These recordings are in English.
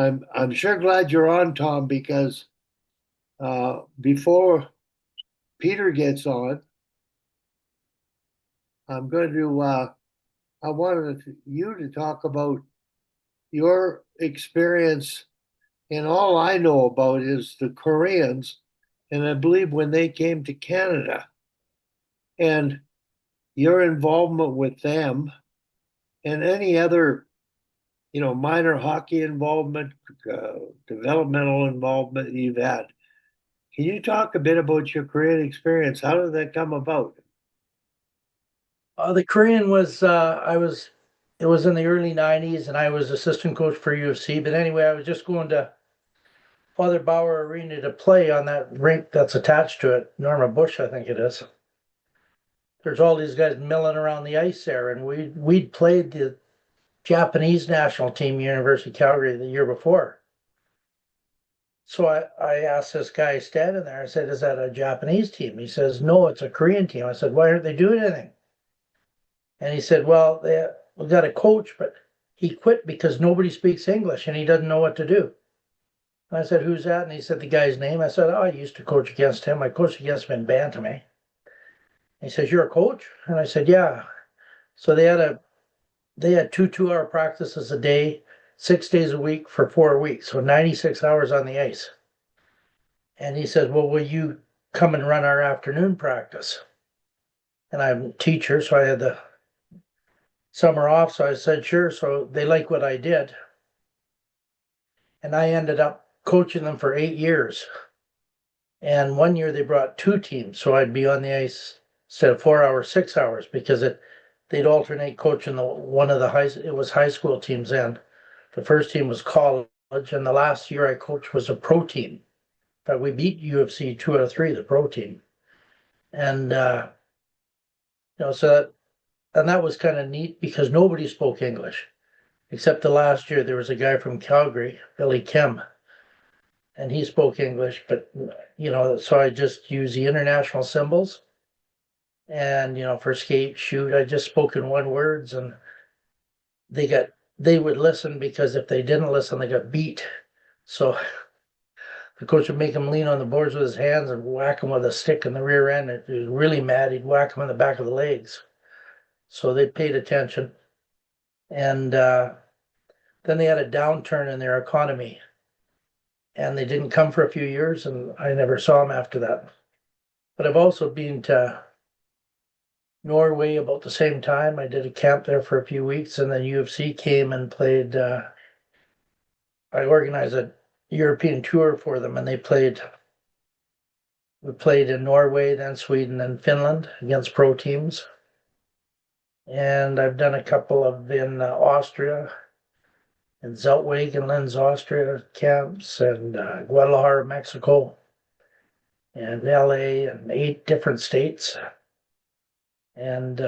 I'm sure glad you're on, Tom, because before Peter gets on, I'm going to I wanted you to talk about your experience, and all I know about is the Koreans, and I believe when they came to Canada, and your involvement with them, and any other, minor hockey involvement, uh, developmental involvement you've had. Can you talk a bit about your Korean experience? How did that come about? The Korean was it was in the early 90s and I was assistant coach for UFC. But anyway, I was just going to Father Bauer Arena to play on that rink that's attached to it, Norma Bush, I think it is. There's all these guys milling around the ice there, and we'd played the Japanese national team, University of Calgary, the year before. So I asked this guy standing there, I said, "Is that a Japanese team?" He says, "No, it's a Korean team." I said, "Why aren't they doing anything?" And he said, "Well, we got a coach, but he quit because nobody speaks English and he doesn't know what to do." And I said, "Who's that?" And he said the guy's name. I said, "Oh, I used to coach against him. I coached against him in Bantamweight." He says, "You're a coach?" And I said, "Yeah." So they had two-hour practices a day, 6 days a week for 4 weeks, so 96 hours on the ice. And he said, "Well, will you come and run our afternoon practice?" And I'm a teacher, so I had the summer off. So I said, "Sure." So they liked what I did. And I ended up coaching them for 8 years. And one year they brought two teams, so I'd be on the ice instead of 4 hours, 6 hours, because they'd alternate coaching one of the it was high school teams then. The first team was college, and the last year I coached was a pro team. But we beat UFC 2 out of 3, the pro team. And so that was kind of neat because nobody spoke English. Except the last year there was a guy from Calgary, Billy Kim, and he spoke English, but so I just used the international symbols. And for skate, shoot, I just spoke in one words, and they would listen, because if they didn't listen, they got beat. So the coach would make him lean on the boards with his hands and whack him with a stick in the rear end. If he was really mad, he'd whack him in the back of the legs. So they paid attention. And then they had a downturn in their economy, and they didn't come for a few years, and I never saw them after that. But I've also been to Norway about the same time. I did a camp there for a few weeks, and then UFC came and played. I organized a European tour for them, and we played in Norway, then Sweden, and Finland against pro teams. And I've done a couple of in Austria, in Zeltweg and Linz, Austria camps, and Guadalajara, Mexico, and LA, and 8 different states. And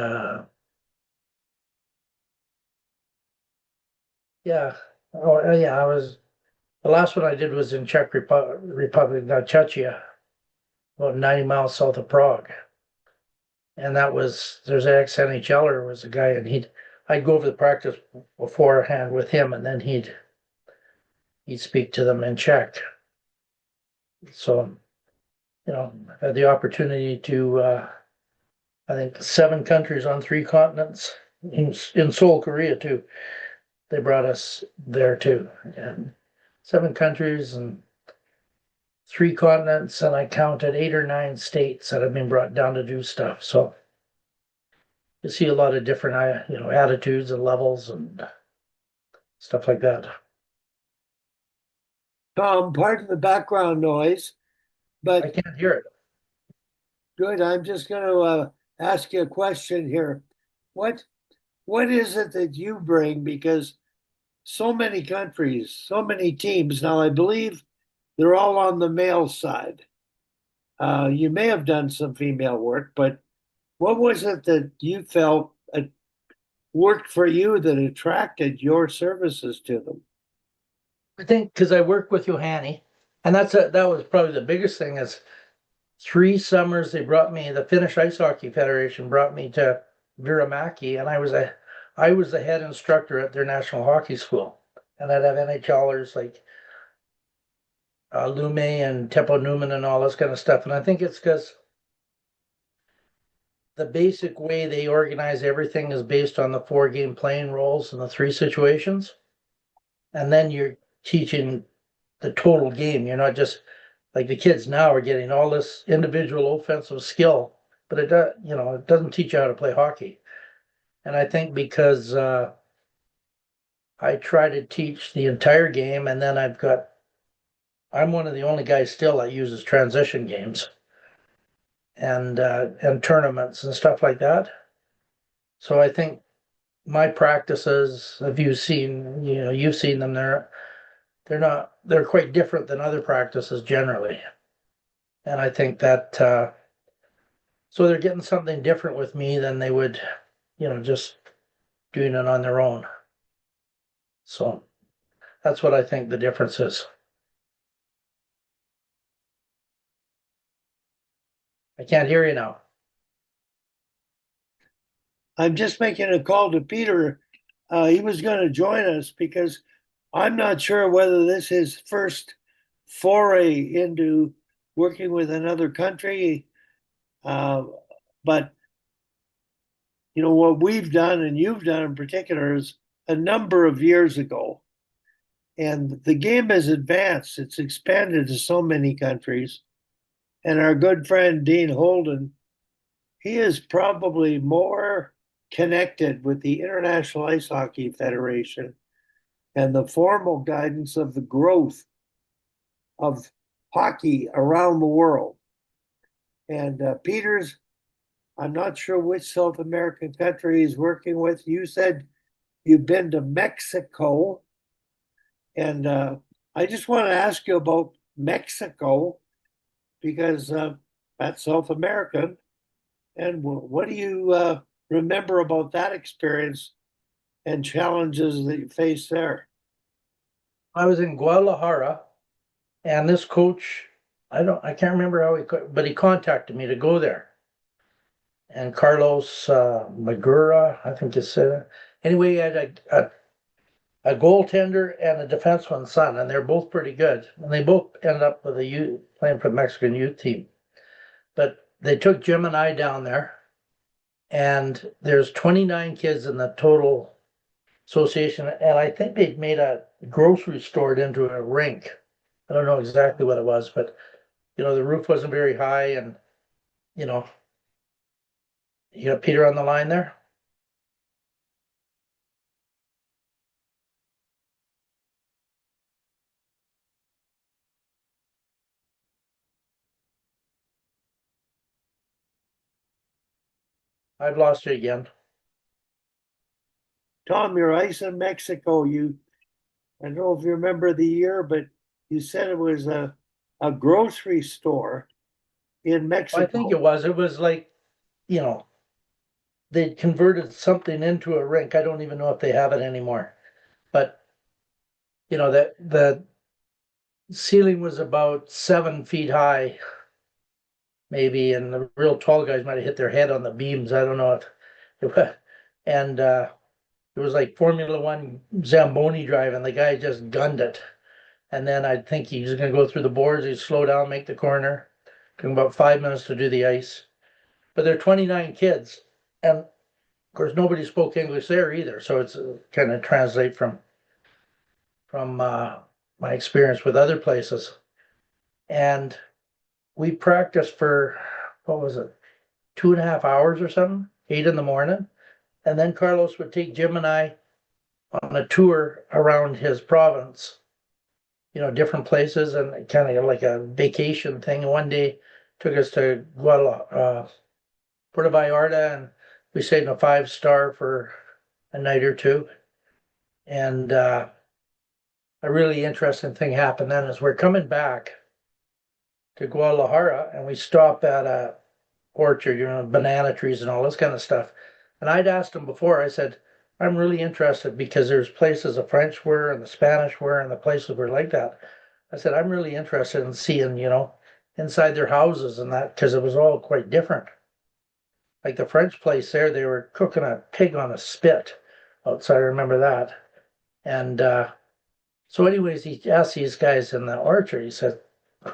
yeah, oh yeah, the last one I did was in Czech Republic, now Czechia, about 90 miles south of Prague. And there's an ex-NHLer was a guy, and I'd go over the practice beforehand with him, and then he'd speak to them in Czech. So, I had the opportunity to, I think, 7 countries on 3 continents, in Seoul, Korea too. They brought us there too, and 7 countries and 3 continents, and I counted 8 or 9 states that have been brought down to do stuff. So you see a lot of different, attitudes and levels and stuff like that. Tom, pardon the background noise, I but can't hear it. good. I'm just going to ask you a question here. What what is it that you bring? Because so many countries, so many teams. Now, I believe they're all on the male side. You may have done some female work, but what was it that you felt worked for you that attracted your services to them? I think because I work with Johanni, and that was probably the biggest thing. Is 3 summers the Finnish Ice Hockey Federation brought me to Viramäki, and I was the head instructor at their national hockey school. and I'd have NHLers like Lume and Teppo Newman and all this kind of stuff. And I think it's because the basic way they organize everything is based on the four-game playing roles and the three situations. And then you're teaching the total game. You're not just like the kids now are getting all this individual offensive skill, but it does, it doesn't teach you how to play hockey. And I think because I try to teach the entire game, and then I'm one of the only guys still that uses transition games and tournaments and stuff like that. So I think my practices, if you've seen them, they're quite different than other practices generally. And I think that so they're getting something different with me than they would, just doing it on their own. So that's what I think the difference is. I can't hear you now. I'm just making a call to Peter. He was going to join us because I'm not sure whether this is his first foray into working with another country. Uh, but what we've done and you've done in particular is a number of years ago. And the game has advanced, it's expanded to so many countries. And our good friend Dean Holden, he is probably more connected with the International Ice Hockey Federation and the formal guidance of the growth of hockey around the world. And Peters, I'm not sure which South American country he's working with. You said you've been to Mexico, and I just want to ask you about Mexico because that's South American. And what do you remember about that experience and challenges that you face there? I was in Guadalajara, and this coach, I can't remember how but he contacted me to go there. And Carlos Magura, I think it's anyway, he had a goaltender and a defenseman's son, and they're both pretty good. And they both ended up with a youth playing for the Mexican youth team. But they took Jim and I down there, and there's 29 kids in the total association, and I think they'd made a grocery store into a rink. I don't know exactly what it was, but the roof wasn't very high, and you know, you got Peter on the line there. I've lost you again. Tom, you're ice in Mexico. I don't know if you remember the year, but you said it was a grocery store in I think Mexico. it was like, you know, they converted something into a rink. I don't even know if they have it anymore. But that the ceiling was about 7 feet high, maybe, and the real tall guys might have hit their head on the beams. I don't know if it was, and it was like Formula One Zamboni drive, and the guy just gunned it. And then I think he was going to go through the boards. He'd slow down, make the corner. Took him about 5 minutes to do the ice. But there are 29 kids, and of course nobody spoke English there either. So it's kind of translate from my experience with other places. And we practiced for what was it, 2.5 hours or something, 8 in the morning. And then Carlos would take Jim and I on a tour around his province, different places and kind of like a vacation thing. And one day took us to Puerto Vallarta, and we stayed in a 5-star for a night or two. And a really interesting thing happened then is we're coming back to Guadalajara, and we stop at a orchard, banana trees and all this kind of stuff. And I'd asked him before, I said, I'm really interested because there's places the French were and the Spanish were and the places were like that. I said, I'm really interested in seeing, inside their houses and that, because it was all quite different. Like the French place there, they were cooking a pig on a spit outside. I remember that. And So, anyways, he asked these guys in the orchard, he said, do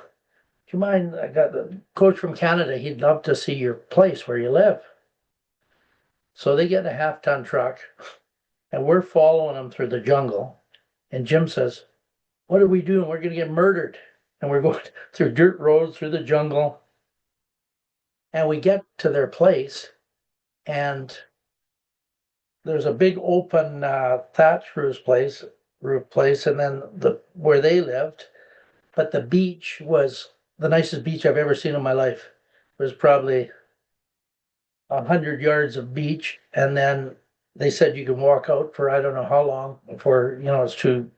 you mind? I got the coach from Canada. He'd love to see your place where you live. So they get in a 1/2 ton truck and we're following them through the jungle. And Jim says, what are we doing? We're going to get murdered. And we're going through dirt roads through the jungle. And we get to their place and there's a big open thatch roof place, and then the where they lived. But the beach was the nicest beach I've ever seen in my life. It was probably 100 yards of beach, and then they said you can walk out for I don't know how long before it's too